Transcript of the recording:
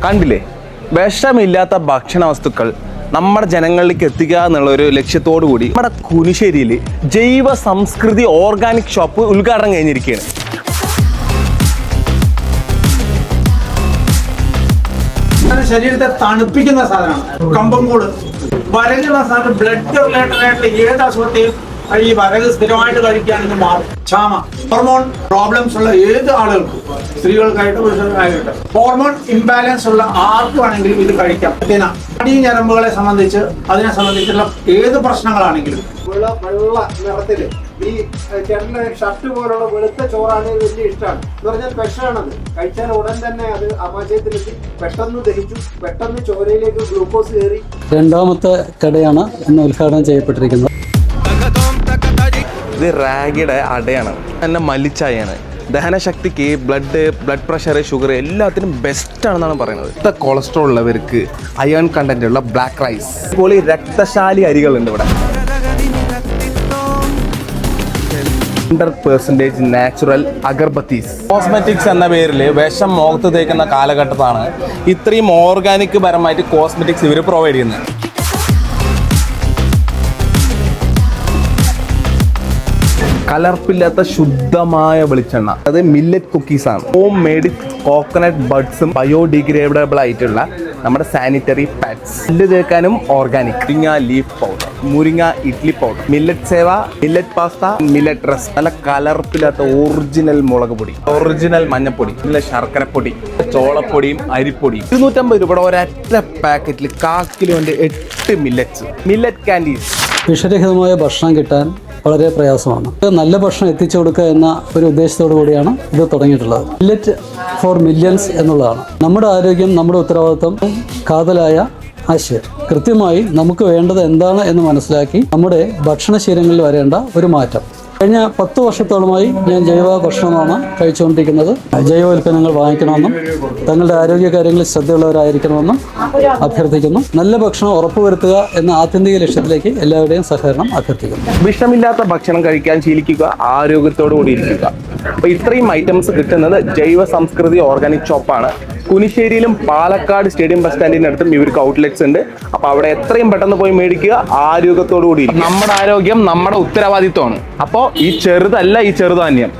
കണ്ടില്ലേ, വിഷമില്ലാത്ത ഭക്ഷണ വസ്തുക്കൾ നമ്മുടെ ജനങ്ങളിലേക്ക് എത്തിക്കുക എന്നുള്ള ഒരു ലക്ഷ്യത്തോടു കൂടി നമ്മുടെ കുനിശ്ശേരിയിൽ ജൈവ സംസ്കൃതി ഓർഗാനിക് ഷോപ്പ് ഉദ്ഘാടനം കഴിഞ്ഞിരിക്കുകയാണ്. ശരീരത്തെ തണുപ്പിക്കുന്ന സാധനമാണ് കമ്പംകൂട്. വരകുള്ള സാധനം ബ്ലഡ് റിലേറ്റഡ് ആയിട്ട് ഏത് അസുഖത്തെയും ഈ വരക് സ്ഥിരമായിട്ട് കഴിക്കുകയാണെങ്കിൽ മാറും. ക്ഷാമ, ഹോർമോൺ പ്രോബ്ലംസ് ഉള്ള ഏത് ആളുകൾക്കും, സ്ത്രീകൾക്കായിട്ട് പുരുഷന്മാരായിട്ട്, ഹോർമോൺ ഇംബാലൻസ് ഉള്ള ആർക്കും ആണെങ്കിലും ഇത് കഴിക്കാം. നാഡീ ഞരമ്പുകളെ സംബന്ധിച്ച് അതിനെ സംബന്ധിച്ചുള്ള ഏത് പ്രശ്നങ്ങളാണെങ്കിലും വെള്ള നിറത്തില് ഈ ചേട്ടന്റെ ഷർട്ട് പോലുള്ള വെളുത്ത ചോറാണ് വലിയ ഇഷ്ടമാണ് എന്ന് പറഞ്ഞാൽ വിഷമാണത്. കഴിച്ചാൽ ഉടൻ തന്നെ അത് ആമാശയത്തിലെത്തി പെട്ടെന്ന് ദഹിച്ചു, പെട്ടെന്ന് ചോരയിലേക്ക് ഗ്ലൂക്കോസ് കയറി. രണ്ടാമത്തെ കടയാണ് ഇന്ന് ഉദ്ഘാടനം ചെയ്യപ്പെട്ടിരിക്കുന്നത്. ഇത് റാഗിയുടെ അടയാണ്, തന്നെ മല്ലിച്ചായാണ്. ദഹനശക്തിക്ക്, ബ്ലഡ് പ്രഷർ, ഷുഗർ എല്ലാത്തിനും ബെസ്റ്റ് ആണെന്നാണ് പറയുന്നത്. കൊളസ്ട്രോൾ ഉള്ളവർക്ക് അയൺ കണ്ടന്റ് ഉള്ള ബ്ലാക്ക് റൈസ്, അതുപോലെ രക്തശാലി അരികളുണ്ട് ഇവിടെ. 100% നാച്ചുറൽ അഗർബത്തീസ്. കോസ്മെറ്റിക്സ് എന്ന പേരിൽ വിഷം മുഖത്ത് തേക്കുന്ന കാലഘട്ടത്താണ് ഇത്രയും ഓർഗാനിക് പരമായിട്ട് കോസ്മെറ്റിക്സ് ഇവർ പ്രൊവൈഡ് ചെയ്യുന്നത്. കലർപ്പില്ലാത്ത ശുദ്ധമായ വെളിച്ചെണ്ണ, അത് മില്ലറ്റ് കുക്കീസ് ആണ്. ഹോം മെയ്ഡ് കോക്കനട്ട് ബഡ്സും ബയോഡിഗ്രേഡബിൾ ആയിട്ടുള്ള നമ്മുടെ സാനിറ്ററി പാഡ്സ്. ഇത് തേക്കാനും ഓർഗാനിക്. മുരിങ്ങ ലീഫ് പൗഡർ, മുരിങ്ങ ഇഡ്ലി പൗഡർ, മില്ലറ്റ് സേവ, മില്ലറ്റ് പാസ്ത, മില്ലറ്റ് റസ്. നല്ല കലർപ്പില്ലാത്ത ഒറിജിനൽ മുളക് പൊടി, ഒറിജിനൽ മഞ്ഞപ്പൊടി, നല്ല ശർക്കരപ്പൊടി, ചോളപ്പൊടിയും അരിപ്പൊടിയും. 250 രൂപയുടെ ഒരൊറ്റ പാക്കറ്റിൽ 1/4 കിലോന്റെ 8 മില്ലറ്റ് കാൻഡീസ്. വിഷരഹിതമായ ഭക്ഷണം കിട്ടാൻ വളരെ പ്രയാസമാണ്. നല്ല ഭക്ഷണം എത്തിച്ചു കൊടുക്കുക എന്ന ഒരു ഉദ്ദേശത്തോടു കൂടിയാണ് ഇത് തുടങ്ങിയിട്ടുള്ളത്. മില്ലറ്റ് ഫോർ മില്യൻസ് എന്നുള്ളതാണ്. നമ്മുടെ ആരോഗ്യം നമ്മുടെ ഉത്തരവാദിത്വം കാതലായ ആശയം. കൃത്യമായി നമുക്ക് വേണ്ടത് എന്താണ് എന്ന് മനസ്സിലാക്കി നമ്മുടെ ഭക്ഷണശീലങ്ങളിൽ വരേണ്ട ഒരു മാറ്റം. കഴിഞ്ഞ 10 വർഷത്തോളമായി ഞാൻ ജൈവ ഭക്ഷണമാണ് കഴിച്ചുകൊണ്ടിരിക്കുന്നത്. ജൈവ ഉൽപ്പന്നങ്ങൾ വാങ്ങിക്കണമെന്നും തങ്ങളുടെ ആരോഗ്യകാര്യങ്ങളിൽ ശ്രദ്ധയുള്ളവരായിരിക്കണമെന്നും അഭ്യർത്ഥിക്കുന്നു. നല്ല ഭക്ഷണം ഉറപ്പുവരുത്തുക എന്ന ആത്യന്തിക ലക്ഷ്യത്തിലേക്ക് എല്ലാവരുടെയും സഹകരണം അഭ്യർത്ഥിക്കുന്നു. വിഷമില്ലാത്ത ഭക്ഷണം കഴിക്കാൻ ശീലിക്കുക, ആരോഗ്യത്തോടു കൂടി ഇരിക്കുക. അപ്പോൾ ഇത്രയും ഐറ്റംസ് കിട്ടുന്നത് ജൈവ സംസ്കൃതി ഓർഗാനിക് ഷോപ്പാണ്. കുനിശ്ശേരിയിലും പാലക്കാട് സ്റ്റേഡിയം ബസ് സ്റ്റാൻഡിൻ്റെ അടുത്തും ഇവർക്ക് ഔട്ട്ലെറ്റ്സ് ഉണ്ട്. അപ്പോൾ അവിടെ എത്രയും പെട്ടെന്ന് പോയി മേടിക്കുക, ആരോഗ്യത്തോടു കൂടി. നമ്മുടെ ആരോഗ്യം നമ്മുടെ ഉത്തരവാദിത്വമാണ്. അപ്പോൾ ഈ ചെറുതല്ല, ഈ ചെറുധാന്യം.